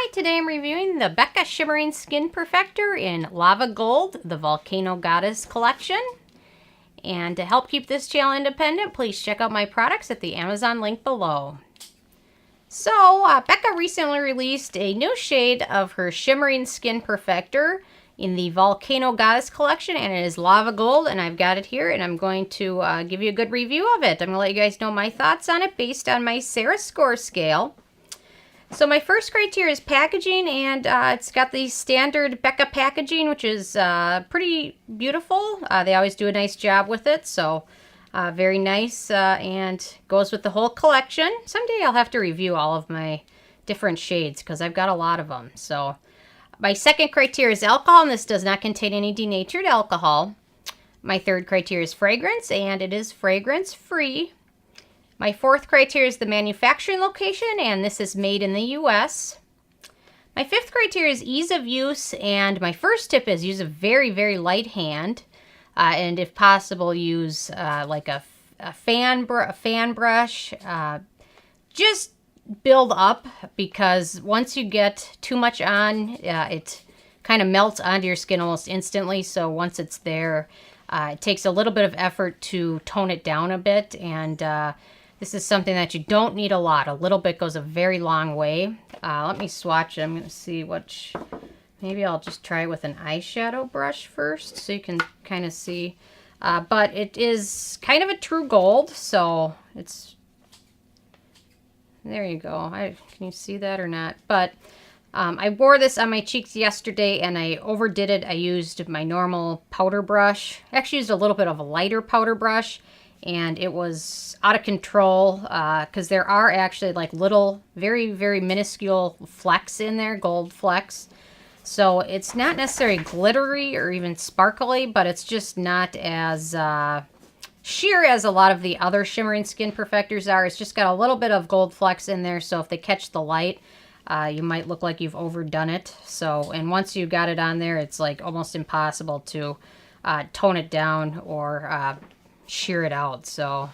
Hi, today I'm reviewing the Becca Shimmering Skin Perfector in Lava Gold, the Volcano Goddess collection. And to help keep this channel independent, please check out my products at the Amazon link below. So, Becca recently released a new shade of her Shimmering Skin Perfector in the Volcano Goddess collection, and it is Lava Gold, and I've got it here, and I'm going to give you a good review of it. I'm going to let you guys know my thoughts on it based on my Sarah score scale. So my first criteria is packaging, and it's got the standard Becca packaging, which is pretty beautiful. They always do a nice job with it, so very nice, and goes with the whole collection. Someday I'll have to review all of my different shades because I've got a lot of them. So my second criteria is alcohol, and this does not contain any denatured alcohol. My third criteria is fragrance, and it is fragrance free. My fourth criteria is the manufacturing location, and this is made in the U.S. My fifth criteria is ease of use, and my first tip is use a very, very light hand, and if possible, use like a fan brush. Just build up, because once you get too much on, it kind of melts onto your skin almost instantly. So once it's there, it takes a little bit of effort to tone it down a bit, and this is something that you don't need a lot. A little bit goes a very long way. Let me swatch it. I'm going to see which... Maybe I'll just try with an eyeshadow brush first so you can kind of see. But it is kind of a true gold, so it's... There you go. Can you see that or not? But I wore this on my cheeks yesterday, and I overdid it. I used my normal powder brush. I actually used a little bit of a lighter powder brush, and it was out of control because there are actually like little, very, very minuscule flecks in there, gold flecks. So it's not necessarily glittery or even sparkly, but it's just not as sheer as a lot of the other Shimmering Skin Perfectors are. It's just got a little bit of gold flecks in there, so if they catch the light, you might look like you've overdone it. So, and once you got it on there, it's like almost impossible to tone it down or shear it out. So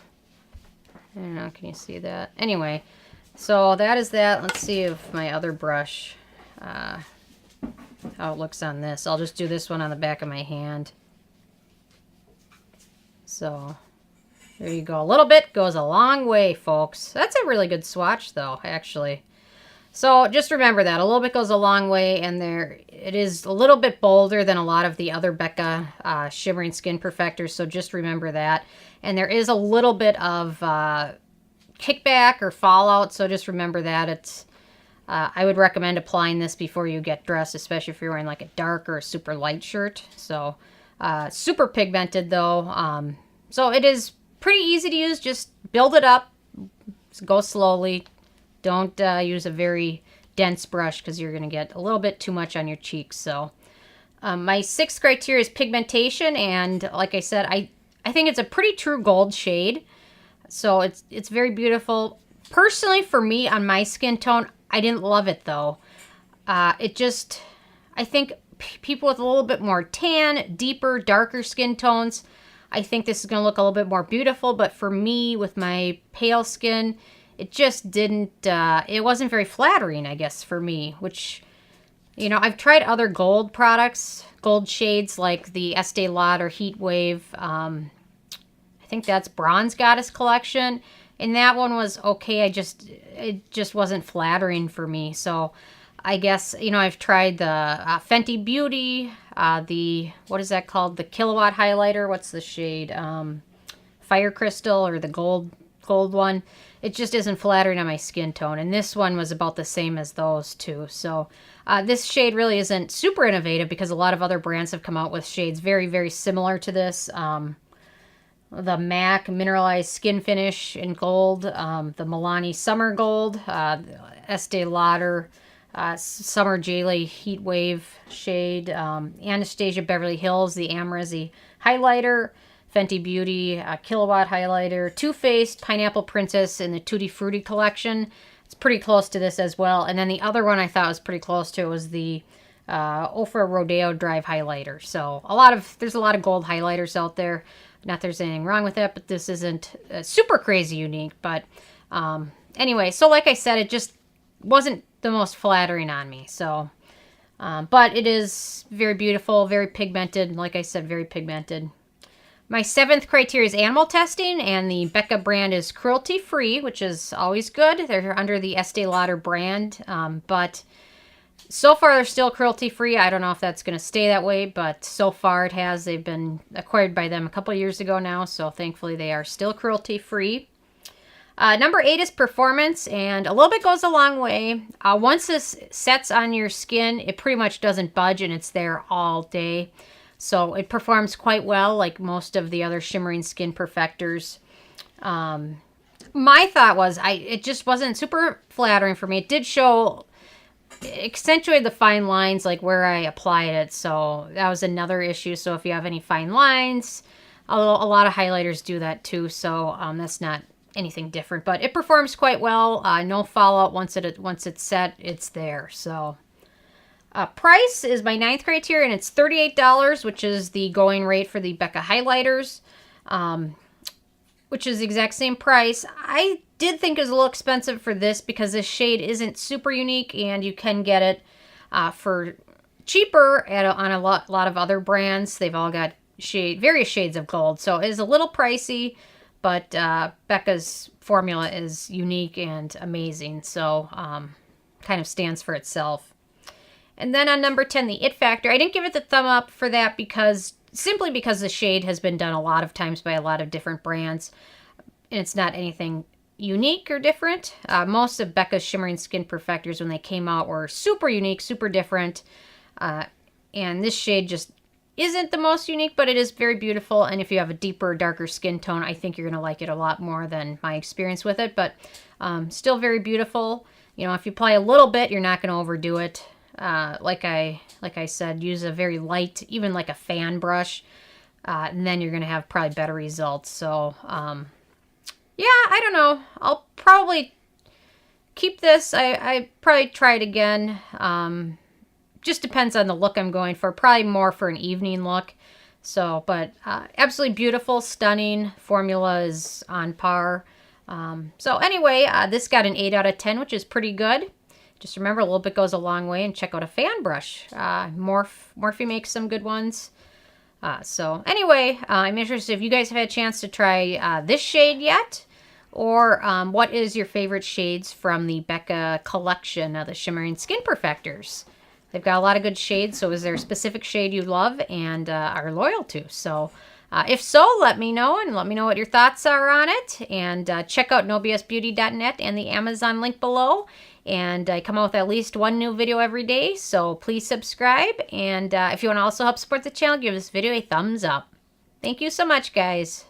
I don't know, can you see that? Anyway, so that is that. Let's see if my other brush, how it looks on this. I'll just do this one on the back of my hand. So there you go. A little bit goes a long way, folks. That's a really good swatch though, actually. So just remember that a little bit goes a long way, and it is a little bit bolder than a lot of the other Becca Shimmering Skin Perfectors, so just remember that. And there is a little bit of kickback or fallout, so just remember that. It's I would recommend applying this before you get dressed, especially if you're wearing like a dark or a super light shirt. So super pigmented though, so it is pretty easy to use. Just build it up, go slowly. Don't use a very dense brush because you're going to get a little bit too much on your cheeks. So my sixth criteria is pigmentation, and like I said, I think it's a pretty true gold shade. So it's very beautiful. Personally, for me, on my skin tone, I didn't love it though. I think people with a little bit more tan, deeper, darker skin tones, I think this is going to look a little bit more beautiful. But for me, with my pale skin, it just didn't, it wasn't very flattering, I guess, for me, which, you know, I've tried other gold products, gold shades like the Estee Lauder Heat Wave. I think that's Bronze Goddess collection, and that one was okay. It just wasn't flattering for me. So I guess, you know, I've tried the Fenty Beauty, what is that called? The Kilowatt highlighter. What's the shade? Fire Crystal, or the gold one. It just isn't flattering on my skin tone, and this one was about the same as those two. So this shade really isn't super innovative because a lot of other brands have come out with shades very, very similar to this. The MAC Mineralized Skin Finish in gold, the Milani Summer Gold, Estee Lauder Summer Jaylee Heat Wave shade, Anastasia Beverly Hills, the Amrezy highlighter, Fenty Beauty Kilowatt highlighter, Too Faced Pineapple Princess in the Tutti Frutti collection. It's pretty close to this as well. And then the other one I thought was pretty close to was the Ofra Rodeo Drive highlighter. So there's a lot of gold highlighters out there. Not that there's anything wrong with that, but this isn't super crazy unique. But anyway, so like I said, it just wasn't the most flattering on me. So, but it is very beautiful, very pigmented. Like I said, very pigmented. My 7th criteria is animal testing, and the Becca brand is cruelty-free, which is always good. They're under the Estee Lauder brand, but so far they're still cruelty-free. I don't know if that's going to stay that way, but so far it has. They've been acquired by them a couple years ago now, so thankfully they are still cruelty-free. Number 8 is performance, and a little bit goes a long way. Once this sets on your skin, it pretty much doesn't budge, and it's there all day. So it performs quite well, like most of the other shimmering skin perfectors. My thought was it just wasn't super flattering for me. It did accentuate the fine lines, like where I applied it. So that was another issue. So if you have any fine lines, a lot of highlighters do that too. So that's not anything different, but it performs quite well. No fallout once it's set, it's there. So. Price is my 9th criteria, and it's $38, which is the going rate for the Becca highlighters, which is the exact same price. I did think it was a little expensive for this because this shade isn't super unique, and you can get it for cheaper on a lot of other brands. They've all got various shades of gold, so it is a little pricey, but Becca's formula is unique and amazing, so kind of stands for itself. And then on number 10, the It Factor. I didn't give it the thumb up for that simply because the shade has been done a lot of times by a lot of different brands. And it's not anything unique or different. Most of Becca's Shimmering Skin Perfectors, when they came out, were super unique, super different. And this shade just isn't the most unique, but it is very beautiful. And if you have a deeper, darker skin tone, I think you're going to like it a lot more than my experience with it. But still very beautiful. You know, if you apply a little bit, you're not going to overdo it. Like I said, use a very light, even like a fan brush, and then you're going to have probably better results. So, yeah, I don't know. I'll probably keep this. I probably try it again. Just depends on the look I'm going for. Probably more for an evening look. So, but absolutely beautiful, stunning. Formula is on par. So anyway, this got an 8 out of 10, which is pretty good. Just remember, a little bit goes a long way, and check out a fan brush. Morphe makes some good ones. So anyway, I'm interested if you guys have had a chance to try this shade yet, or what is your favorite shades from the Becca collection of the Shimmering Skin Perfectors. They've got a lot of good shades, so is there a specific shade you love and are loyal to? So if so, let me know, and let me know what your thoughts are on it. And check out nobsbeauty.net and the Amazon link below. And I come out with at least one new video every day, so please subscribe. And if you want to also help support the channel, give this video a thumbs up. Thank you so much, guys.